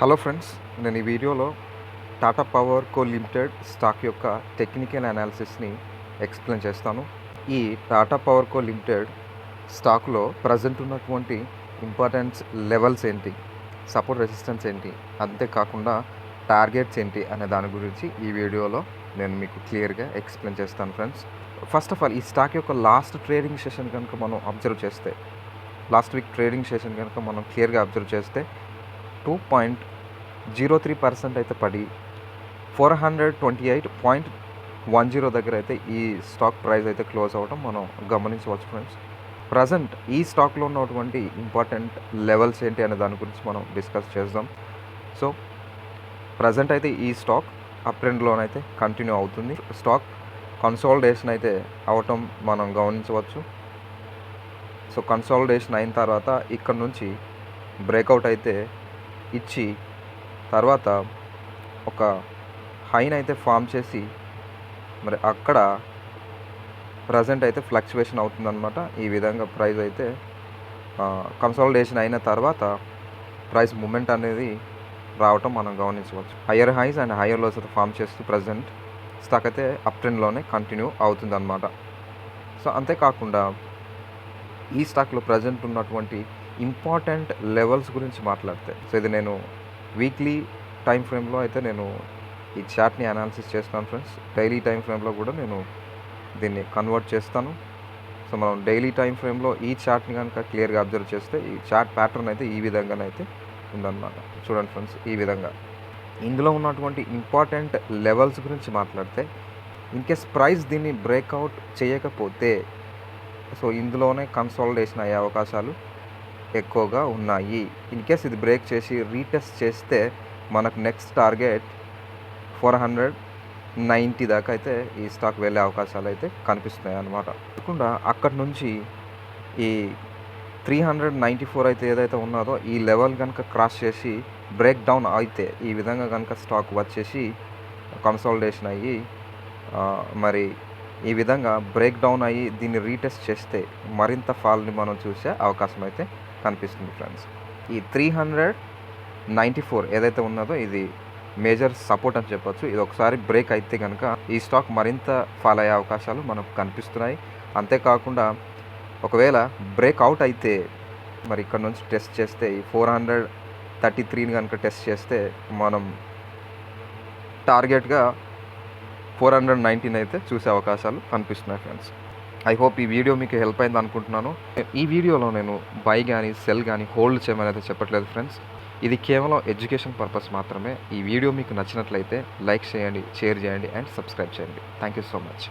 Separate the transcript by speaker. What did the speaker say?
Speaker 1: Hello friends, నేను ఈ వీడియోలో టాటా పవర్ కో లిమిటెడ్ స్టాక్ యొక్క టెక్నికల్ అనాలిసిస్ని ఎక్స్ప్లెయిన్ చేస్తాను. ఈ టాటా పవర్ కో లిమిటెడ్ స్టాక్లో ప్రజెంట్ ఉన్నటువంటి ఇంపార్టెన్స్ లెవెల్స్ ఏంటి, సపోర్ట్ రెసిస్టెన్స్ ఏంటి, అంతేకాకుండా టార్గెట్స్ ఏంటి అనే దాని గురించి ఈ వీడియోలో నేను మీకు క్లియర్గా ఎక్స్ప్లెయిన్ చేస్తాను ఫ్రెండ్స్. ఫస్ట్ ఆఫ్ ఆల్, ఈ స్టాక్ యొక్క లాస్ట్ ట్రేడింగ్ సెషన్ కనుక మనం అబ్జర్వ్ చేస్తే, లాస్ట్ వీక్ ట్రేడింగ్ సెషన్ కనుక మనం క్లియర్గా అబ్జర్వ్ చేస్తే 2.03% అయితే పడి 428.10 దగ్గర అయితే ఈ స్టాక్ ప్రైస్ అయితే క్లోజ్ అవ్వడం మనం గమనించవచ్చు ఫ్రెండ్స్. ప్రజెంట్ ఈ స్టాక్లో ఉన్నటువంటి ఇంపార్టెంట్ లెవెల్స్ ఏంటి అనే దాని గురించి మనం డిస్కస్ చేద్దాం. సో ప్రజెంట్ అయితే ఈ స్టాక్ అప్ ట్రెండ్లోనైతే కంటిన్యూ అవుతుంది. స్టాక్ కన్సాలిడేషన్ అయితే అవటం మనం గమనించవచ్చు. సో కన్సాలిడేషన్ అయిన తర్వాత ఇక్కడ నుంచి బ్రేక్అవుట్ అయితే ఇచ్చి తర్వాత ఒక హైన్ అయితే ఫామ్ చేసి మరి అక్కడ ప్రజెంట్ అయితే ఫ్లక్చువేషన్ అవుతుందన్నమాట. ఈ విధంగా ప్రైస్ అయితే కన్సాలిడేషన్ అయిన తర్వాత ప్రైస్ మూమెంట్ అనేది రావటం మనం గమనించవచ్చు. Higher highs and higher lows అయితే ఫామ్ చేస్తూ ప్రజెంట్ స్టాక్ అయితే అప్ ట్రెండ్లోనే కంటిన్యూ అవుతుందన్నమాట. సో అంతేకాకుండా ఈ స్టాక్లో ప్రజెంట్ ఉన్నటువంటి ఇంపార్టెంట్ లెవెల్స్ గురించి మాట్లాడితే, సో ఇది నేను వీక్లీ టైం ఫ్రేమ్లో అయితే నేను ఈ చార్ట్ని అనాలిసిస్ చేస్తాను ఫ్రెండ్స్. డైలీ టైం ఫ్రేమ్లో కూడా నేను దీన్ని కన్వర్ట్ చేస్తాను. సో మనం డైలీ టైం ఫ్రేమ్లో ఈ చార్ట్ని కనుక క్లియర్గా అబ్జర్వ్ చేస్తే ఈ చార్ట్ ప్యాటర్న్ అయితే ఈ విధంగానైతే ఉందన్నమాట. చూడండి ఫ్రెండ్స్, ఈ విధంగా ఇందులో ఉన్నటువంటి ఇంపార్టెంట్ లెవెల్స్ గురించి మాట్లాడితే, ఇన్కేస్ ప్రైస్ దీన్ని బ్రేక్అవుట్ చేయకపోతే సో ఇందులోనే కన్సాలిడేషన్ అయ్యే అవకాశాలు ఎక్కువగా ఉన్నాయి. ఇన్ కేస్ ఇది బ్రేక్ చేసి రీటెస్ట్ చేస్తే మనకు నెక్స్ట్ టార్గెట్ 490 దాకా అయితే ఈ స్టాక్ వెళ్ళే అవకాశాలు అయితే కనిపిస్తున్నాయి అన్నమాట. కాకుండా అక్కడి నుంచి ఈ 394 అయితే ఏదైతే ఉన్నదో ఈ లెవెల్ కనుక క్రాస్ చేసి బ్రేక్ డౌన్ అయితే ఈ విధంగా కనుక స్టాక్ వచ్చేసి కన్సాలిడేషన్ అయ్యి మరి ఈ విధంగా బ్రేక్ డౌన్ అయ్యి దీన్ని రీటెస్ట్ చేస్తే మరింత ఫాల్ని మనం చూసే అవకాశం అయితే కనిపిస్తుంది ఫ్రెండ్స్. ఈ 394 ఏదైతే ఉన్నదో ఇది మేజర్ సపోర్ట్ అని చెప్పొచ్చు. ఇది ఒకసారి బ్రేక్ అయితే కనుక ఈ స్టాక్ మరింత ఫాల్ అయ్యే అవకాశాలు మనకు కనిపిస్తున్నాయి. అంతేకాకుండా ఒకవేళ బ్రేక్ అవుట్ అయితే మరి ఇక్కడ నుంచి టెస్ట్ చేస్తే ఈ 433ని కనుక టెస్ట్ చేస్తే మనం టార్గెట్గా 419 అయితే చూసే అవకాశాలు కనిపిస్తున్నాయి ఫ్రెండ్స్. ఐ హోప్ ఈ వీడియో మీకు హెల్ప్ అయింది అనుకుంటున్నాను. ఈ వీడియోలో నేను బై కానీ సెల్ కానీ హోల్డ్ చేయమని అయితే చెప్పట్లేదు ఫ్రెండ్స్. ఇది కేవలం ఎడ్యుకేషన్ పర్పస్ మాత్రమే. ఈ వీడియో మీకు నచ్చినట్లయితే లైక్ చేయండి, షేర్ చేయండి అండ్ సబ్స్క్రైబ్ చేయండి. Thank you so much.